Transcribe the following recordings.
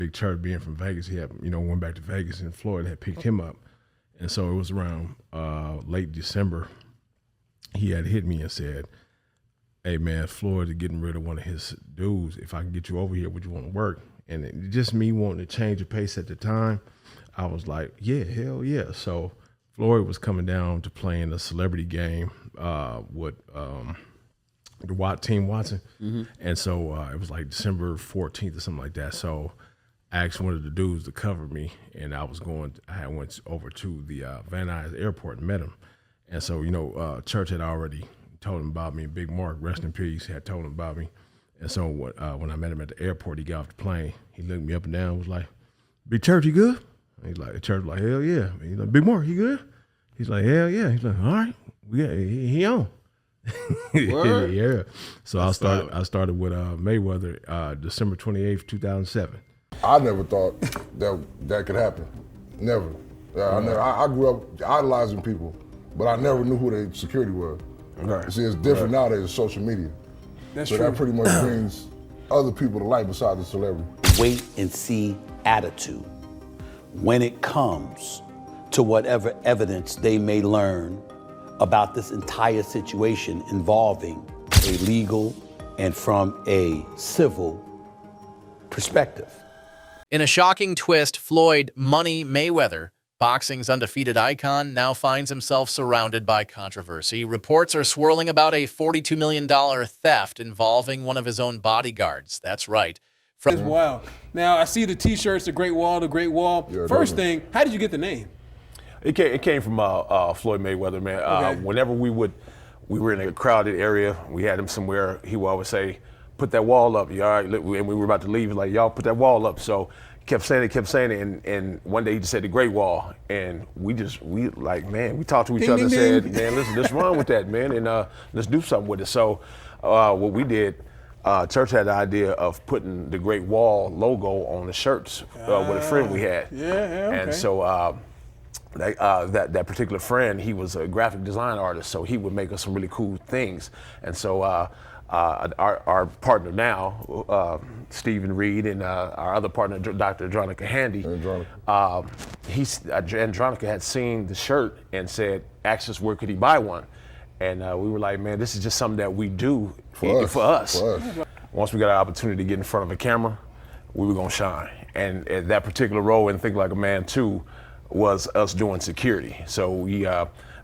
Big Church being from Vegas, he had, went back to Vegas, and Floyd had picked him up. And so it was around late December, he had hit me and said, hey man, Floyd is getting rid of one of his dudes. If I can get you over here, would you want to work? And it, just me wanting to change the pace at the time, I was like, yeah, hell yeah. So Floyd was coming down to play in a celebrity game with the Team Watson. Mm-hmm. And so it was like December 14th or something like that. So I asked one of the dudes to cover me, and I went over to the Van Nuys airport and met him. And so, Church had already told him about me. Big Mark, rest in peace, had told him about me. And so when I met him at the airport, he got off the plane. He looked me up and down, was like, Big Church, you good? And he's like, the Church was like, hell yeah. And he's like, Big Mark, you good? He's like, hell yeah. He's like, all right, he on. Yeah. So I started with Mayweather December 28th, 2007. I never thought that could happen. Never. I grew up idolizing people, but I never knew who their security was. Right. See, it's different nowadays with social media. That's so true. That pretty much brings other people to light besides the celebrity. Wait and see attitude when it comes to whatever evidence they may learn about this entire situation involving a legal and from a civil perspective. In a shocking twist, Floyd Money Mayweather, boxing's undefeated icon, now finds himself surrounded by controversy. Reports are swirling about a $42 million theft involving one of his own bodyguards. That's right. Wow. Now, I see the T-shirts, the Great Wall, the Great Wall. Yeah, First thing, how did you get the name? It came from Floyd Mayweather, man. Okay. Whenever we were in a crowded area, we had him somewhere, he would always say, put that wall up, you all right? And we were about to leave, like, y'all put that wall up. So he kept saying it, and one day he just said the Great Wall. And we talked to each other and said, man, listen, let's run with that, man, and let's do something with it. So what we did, Church had the idea of putting the Great Wall logo on the shirts with a friend we had. Yeah, okay. And so that particular friend, he was a graphic design artist, so he would make us some really cool things. And so our partner now, Stephen Reed, and our other partner, Dr. Andronica Handy, Andronica had seen the shirt and asked us where could he buy one. And we were like, man, this is just something that we do for us. Once we got an opportunity to get in front of a camera, we were gonna shine. And that particular role in Think Like a Man 2 was us doing security. So we,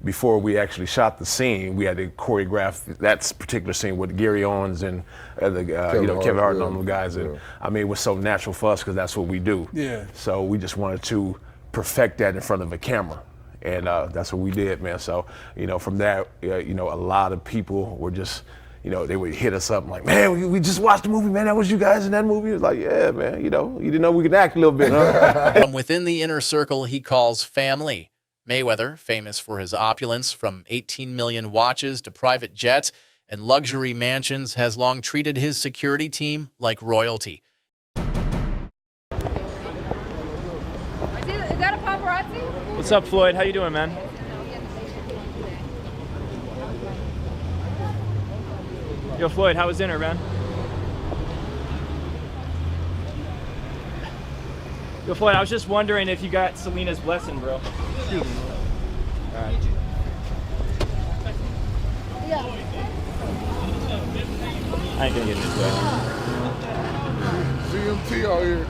before we actually shot the scene, we had to choreograph that particular scene with Gary Owens and Kevin Hart and all those guys. And I mean, it was so natural for us because that's what we do. Yeah. So we just wanted to perfect that in front of a camera. And that's what we did, man. So, from that, a lot of people were just, they would hit us up like, man, we just watched the movie, man. That was you guys in that movie? It was like, yeah, man, you didn't know we could act a little bit, huh? From within the inner circle he calls family. Mayweather, famous for his opulence, from 18 million watches to private jets and luxury mansions, has long treated his security team like royalty. Is that a paparazzi? What's up, Floyd? How you doing, man? Yo, Floyd, how was dinner, man? Yo, Floyd, I was just wondering if you got Selena's blessing, bro. Excuse me. All right. Yeah. I ain't gonna get this way. CMT out here.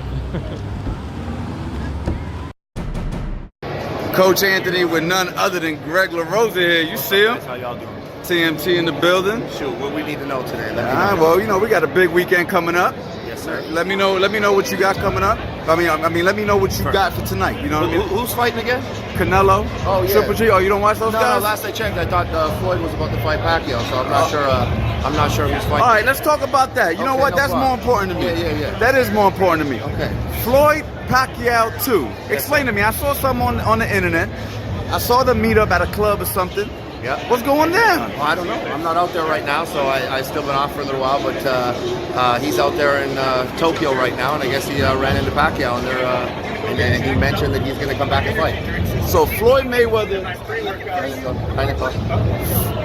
Coach Anthony with none other than Greg LaRosa here. You see him? How y'all doing? TMT in the building. Shoot, what we need to know today? Well, we got a big weekend coming up. Yes, sir. Let me know what you got coming up. I mean, let me know what you got for tonight. You know what I mean? Who's fighting again? Canelo. Oh, yeah. Triple G. Oh, you don't watch those guys? No, last I checked, I thought Floyd was about to fight Pacquiao, so I'm not sure. I'm not sure if he's fighting. All right, let's talk about that. You know what? That's more important to me. Yeah. That is more important to me. Okay. Floyd Pacquiao 2. Explain to me. I saw something on the internet. I saw them meet up at a club or something. Yeah. What's going down? Well, I don't know. I'm not out there right now, so I still been off for a little while. But he's out there in Tokyo right now, and I guess he ran into Pacquiao, and he mentioned that he's going to come back and fight. So Floyd Mayweather.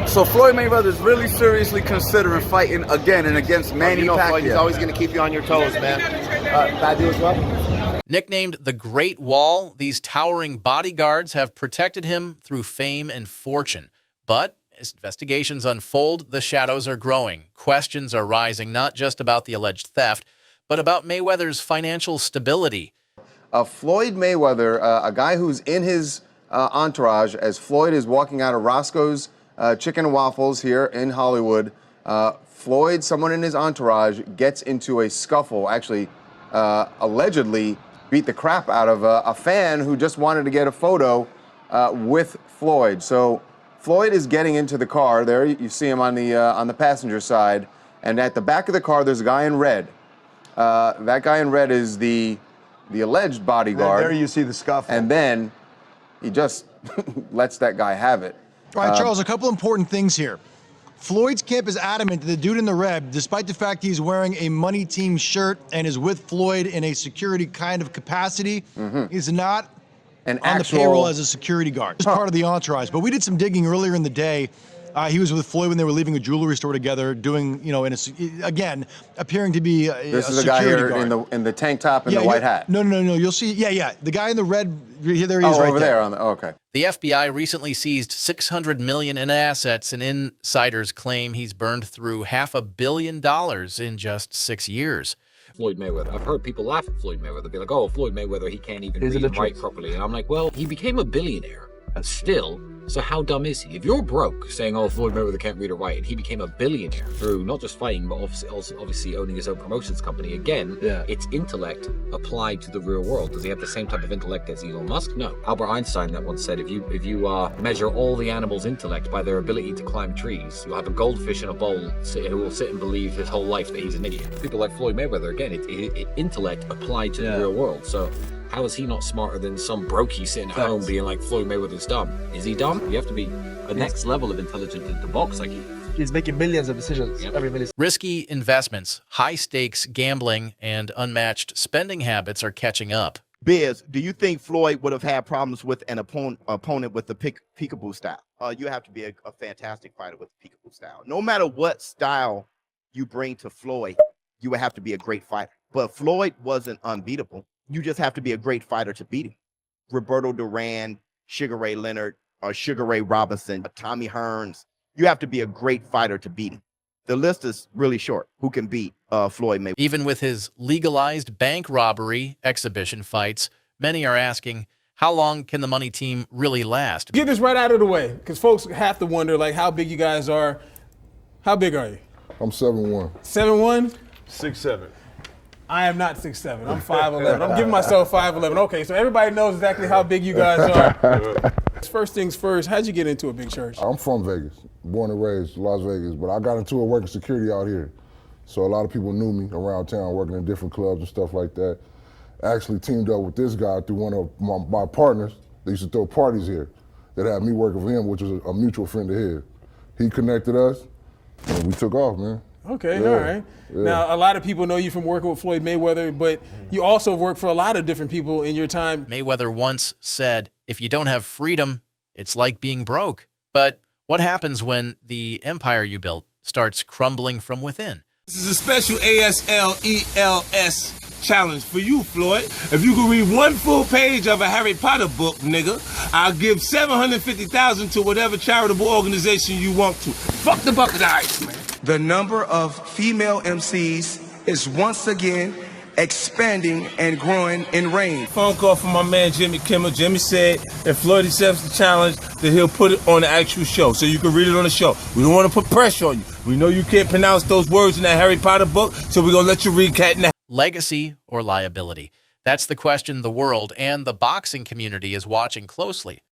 So Floyd Mayweather is really seriously considering fighting again and against Manny Pacquiao. Floyd, he's always going to keep you on your toes, man. Badu as well. Nicknamed the Great Wall, these towering bodyguards have protected him through fame and fortune. But as investigations unfold, the shadows are growing. Questions are rising, not just about the alleged theft, but about Mayweather's financial stability. Floyd Mayweather, a guy who's in his entourage, as Floyd is walking out of Roscoe's Chicken and Waffles here in Hollywood, Floyd, someone in his entourage, gets into a scuffle, actually allegedly beat the crap out of a fan who just wanted to get a photo with Floyd. So Floyd is getting into the car there. You see him on the passenger side. And at the back of the car, there's a guy in red. That guy in red is the alleged bodyguard. There you see the scuffle. And then he just lets that guy have it. All right, Charles, a couple important things here. Floyd's camp is adamant that the dude in the red, despite the fact he's wearing a money team shirt and is with Floyd in a security kind of capacity, is not on the payroll as a security guard. It's part of the entourage. But we did some digging earlier in the day. He was with Floyd when they were leaving a jewelry store together, doing, again, appearing to be a This is a security guy here guard. in the tank top and the white hat. No. You'll see. Yeah. The guy in the red, there he is right over there. Okay. The FBI recently seized $600 million in assets, and insiders claim he's burned through $500 million in just 6 years. Floyd Mayweather. I've heard people laugh at Floyd Mayweather. Be like, oh, Floyd Mayweather, he can't even read and write properly. And I'm like, well, he became a billionaire. And still, so how dumb is he? If you're broke, saying, oh, Floyd Mayweather can't read or write, and he became a billionaire through not just fighting, but obviously owning his own promotions company, again, it's intellect applied to the real world. Does he have the same type of intellect as Elon Musk? No. Albert Einstein that once said, if you measure all the animals' intellect by their ability to climb trees, you'll have a goldfish in a bowl who will sit and believe his whole life that he's an idiot. People like Floyd Mayweather, again, it's intellect applied to the real world. So how is he not smarter than some brokey sitting at home being like, Floyd Mayweather's dumb? Is he dumb? You have to be a next level of intelligent to box like he. He's making millions of decisions every minute. Risky investments, high-stakes gambling, and unmatched spending habits are catching up. Biz, do you think Floyd would have had problems with an opponent with the peekaboo style? You have to be a fantastic fighter with the peekaboo style. No matter what style you bring to Floyd, you would have to be a great fighter. But Floyd wasn't unbeatable. You just have to be a great fighter to beat him. Roberto Duran, Sugar Ray Leonard, or Sugar Ray Robinson, Tommy Hearns. You have to be a great fighter to beat him. The list is really short. Who can beat Floyd Mayweather? Even with his legalized bank robbery exhibition fights, many are asking, how long can the money team really last? Get this right out of the way, because folks have to wonder, like, how big you guys are. How big are you? I'm 7'1". 7'1"? 6'7". I am not 6'7". I'm 5'11". I'm giving myself 5'11". Okay, so everybody knows exactly how big you guys are. First things first, how'd you get into a big church? I'm from Vegas, born and raised Las Vegas, but I got into it working security out here. So a lot of people knew me around town, working in different clubs and stuff like that. I actually teamed up with this guy through one of my partners. They used to throw parties here that had me working for him, which was a mutual friend of his. He connected us, and we took off, man. Okay, all right. Yeah. Now, a lot of people know you from working with Floyd Mayweather, but you also worked for a lot of different people in your time. Mayweather once said, if you don't have freedom, it's like being broke. But what happens when the empire you built starts crumbling from within? This is a special ASLELS challenge for you, Floyd. If you can read one full page of a Harry Potter book, nigga, I'll give $750,000 to whatever charitable organization you want to. Fuck the bucket of ice, man. The number of female MCs is once again expanding and growing in range. Phone call from my man Jimmy Kimmel. Jimmy said if Floyd accepts the challenge, that he'll put it on the actual show, so you can read it on the show. We don't want to put pressure on you. We know you can't pronounce those words in that Harry Potter book, so we're going to let you read Cat in the Hat. Legacy or liability? That's the question the world and the boxing community is watching closely.